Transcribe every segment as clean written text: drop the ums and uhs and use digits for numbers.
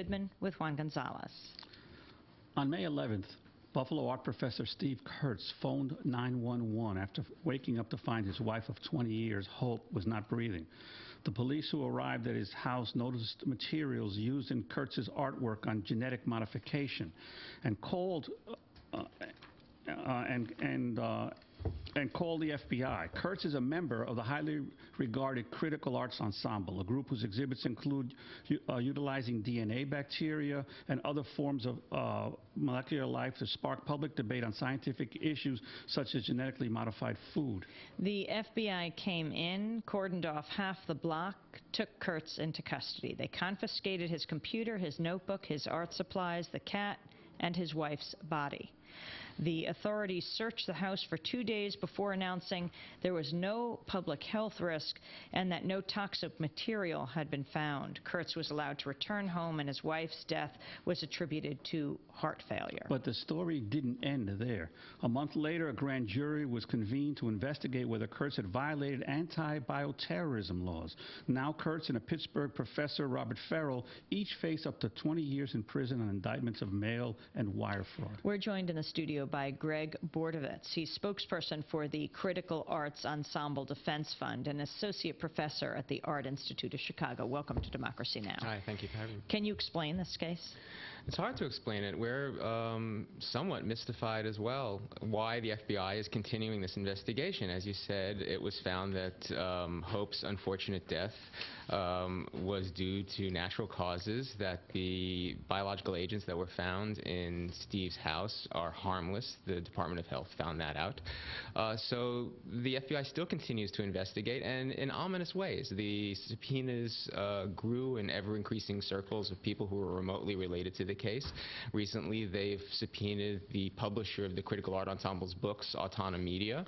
Goodman with Juan Gonzalez. On May 11th, Buffalo art professor Steve Kurtz phoned 911 after waking up to find his wife of 20 years, Hope, was not breathing. The police who arrived at his house noticed materials used in Kurtz's artwork on genetic modification and called called the FBI. Kurtz is a member of the highly regarded Critical Arts Ensemble, a group whose exhibits include utilizing DNA bacteria and other forms of molecular life to spark public debate on scientific issues such as genetically modified food. The FBI came in, cordoned off half the block, took Kurtz into custody. They confiscated his computer, his notebook, his art supplies, the cat, and his wife's body. The authorities searched the house for 2 days before announcing there was no public health risk and that no toxic material had been found. Kurtz was allowed to return home, and his wife's death was attributed to heart failure. But the story didn't end there. A month later, a grand jury was convened to investigate whether Kurtz had violated anti-bioterrorism laws. Now Kurtz and a Pittsburgh professor, Robert Ferrell, each face up to 20 years in prison on indictments of mail and wire fraud. We're joined in the studio by Greg Bordovitz. He's spokesperson for the Critical Arts Ensemble Defense Fund and associate professor at the Art Institute of Chicago. Welcome to Democracy Now! Hi, thank you for having me. Can you explain this case? It's hard to explain it. We're somewhat mystified as well why the FBI is continuing this investigation. As you said, it was found that Hope's unfortunate death was due to natural causes, that the biological agents that were found in Steve's house are harmless. The Department of Health found that out. So the FBI still continues to investigate, and in ominous ways. The subpoenas grew in ever-increasing circles of people who were remotely related to the case. Recently, they've subpoenaed the publisher of the Critical Art Ensemble's books, Autonom Media,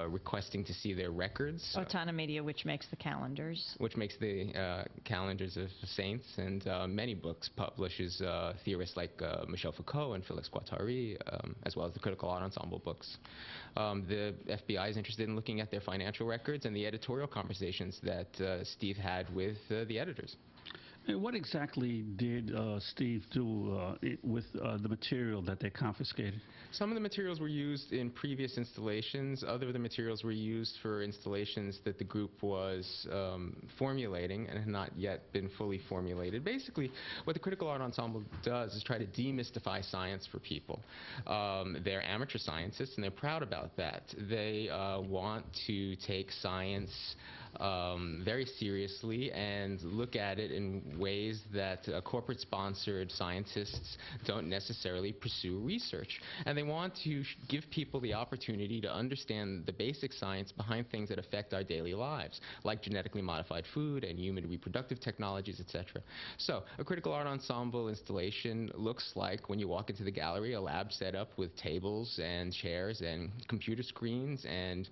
requesting to see their records. Autonom Media, which makes the calendars. Which makes the calendars of saints, and many books publishes theorists like Michel Foucault and Félix Guattari, as well as the Critical Art Ensemble books. The FBI is interested in looking at their financial records and the editorial conversations that Steve had with the editors. What exactly did Steve do with the material that they confiscated? Some of the materials were used in previous installations. Other of the materials were used for installations that the group was formulating and had not yet been fully formulated. Basically, what the Critical Art Ensemble does is try to demystify science for people. They're amateur scientists, and they're proud about that. They want to take science very seriously and look at it in ways that corporate-sponsored scientists don't necessarily pursue research. And they want to give people the opportunity to understand the basic science behind things that affect our daily lives, like genetically modified food and human reproductive technologies, etc. So a Critical Art Ensemble installation looks like, when you walk into the gallery, a lab set up with tables and chairs and computer screens and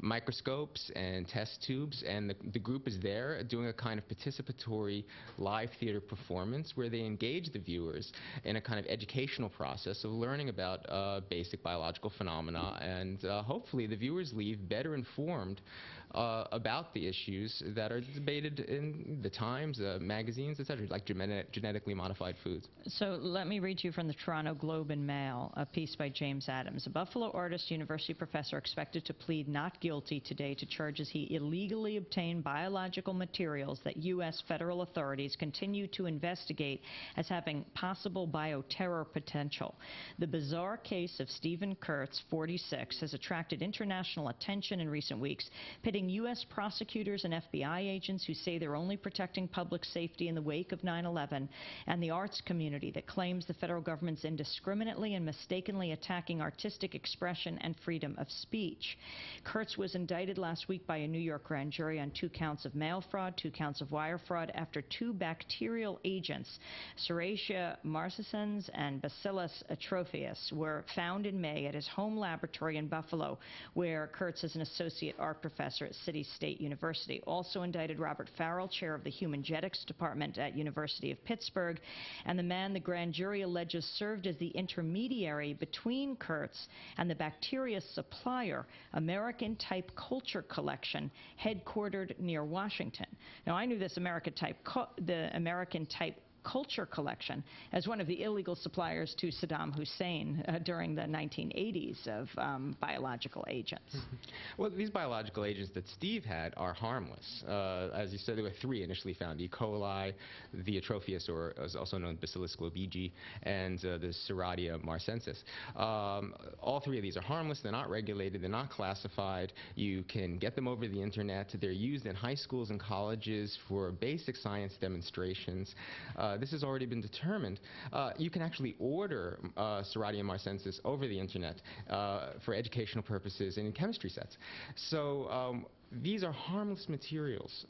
microscopes and test tubes, and the group is there doing a kind of participatory live theater performance where they engage the viewers in a kind of educational process of learning about basic biological phenomena, and hopefully the viewers leave better informed about the issues that are debated in the Times, magazines, etc., like genetically modified foods. So let me read you from the Toronto Globe and Mail, a piece by James Adams. A Buffalo artist university professor expected to plead not guilty today to charges he illegally obtained biological materials that U.S. federal authorities continue to investigate as having possible bioterror potential. The bizarre case of Stephen Kurtz, 46, has attracted international attention in recent weeks, pitting U.S. prosecutors and FBI agents who say they're only protecting public safety in the wake of 9/11, and the arts community that claims the federal government's indiscriminately and mistakenly attacking artistic expression and freedom of speech. Kurtz was indicted last week by a New York grand jury on 2 counts of mail fraud, 2 counts of wire fraud, after 2 bacterial agents, Serratia marcescens and Bacillus atrophius, were found in May at his home laboratory in Buffalo, where Kurtz is an associate art professor at City State University. Also indicted Robert Ferrell, chair of the Human Genetics Department at University of Pittsburgh, and the man the grand jury alleges served as the intermediary between Kurtz and the bacteria supplier, American Type Culture Collection, collection headquartered near Washington. Now, I knew this the American-type culture collection as one of the illegal suppliers to Saddam Hussein during the 1980s of biological agents. Well, these biological agents that Steve had are harmless. As you said, there were 3 initially found: E. coli, the Atrophius, or is also known as Bacillus globigi, and the Serratia marcensis. All 3 of these are harmless. They're not regulated. They're not classified. You can get them over the internet. They're used in high schools and colleges for basic science demonstrations. This has already been determined. You can actually order Serratia marcensis over the internet for educational purposes and in chemistry sets. So these are harmless materials.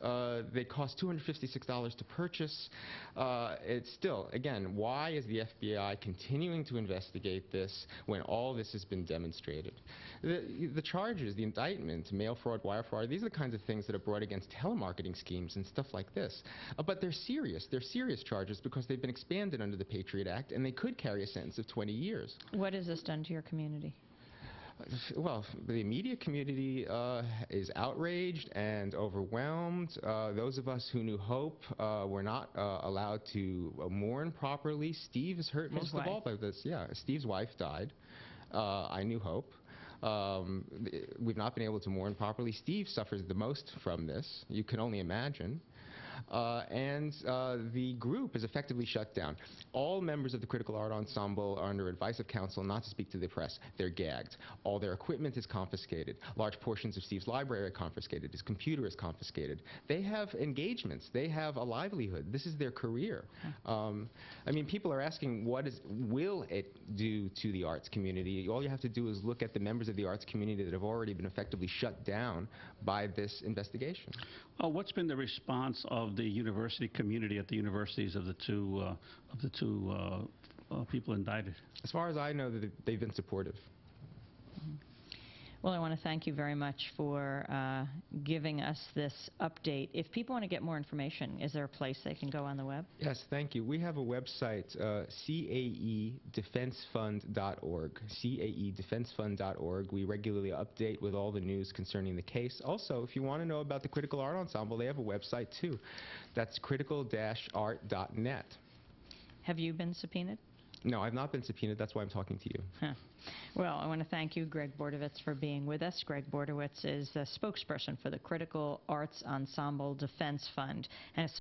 They cost $256 to purchase. It's still, again, why is the FBI continuing to investigate this when all this has been demonstrated? The charges, the indictment, mail fraud, wire fraud, these are the kinds of things that are brought against telemarketing schemes and stuff like this. But they're serious. They're serious charges because they've been expanded under the Patriot Act, and they could carry a sentence of 20 years. What has this done to your community? Well, the media community is outraged and overwhelmed. Those of us who knew Hope were not allowed to mourn properly. Steve is hurt most of all by this. Yeah, Steve's wife died. I knew Hope. We've not been able to mourn properly. Steve suffers the most from this. You can only imagine. And the group is effectively shut down. All members of the Critical Art Ensemble are under advice of counsel not to speak to the press. They're gagged. All their equipment is confiscated. Large portions of Steve's library are confiscated. His computer is confiscated. They have engagements. They have a livelihood. This is their career. I mean, people are asking, will it do to the arts community? All you have to do is look at the members of the arts community that have already been effectively shut down by this investigation. What's been the response of the university community at the universities of the two people indicted? As far as I know, they've been supportive. Well, I want to thank you very much for giving us this update. If people want to get more information, is there a place they can go on the web? Yes, thank you. We have a website, caedefensefund.org, caedefensefund.org. We regularly update with all the news concerning the case. Also, if you want to know about the Critical Art Ensemble, they have a website, too. That's critical-art.net. Have you been subpoenaed? No, I've not been subpoenaed. That's why I'm talking to you. Huh. Well, I want to thank you, Greg Bordowitz, for being with us. Greg Bordowitz is the spokesperson for the Critical Arts Ensemble Defense Fund. And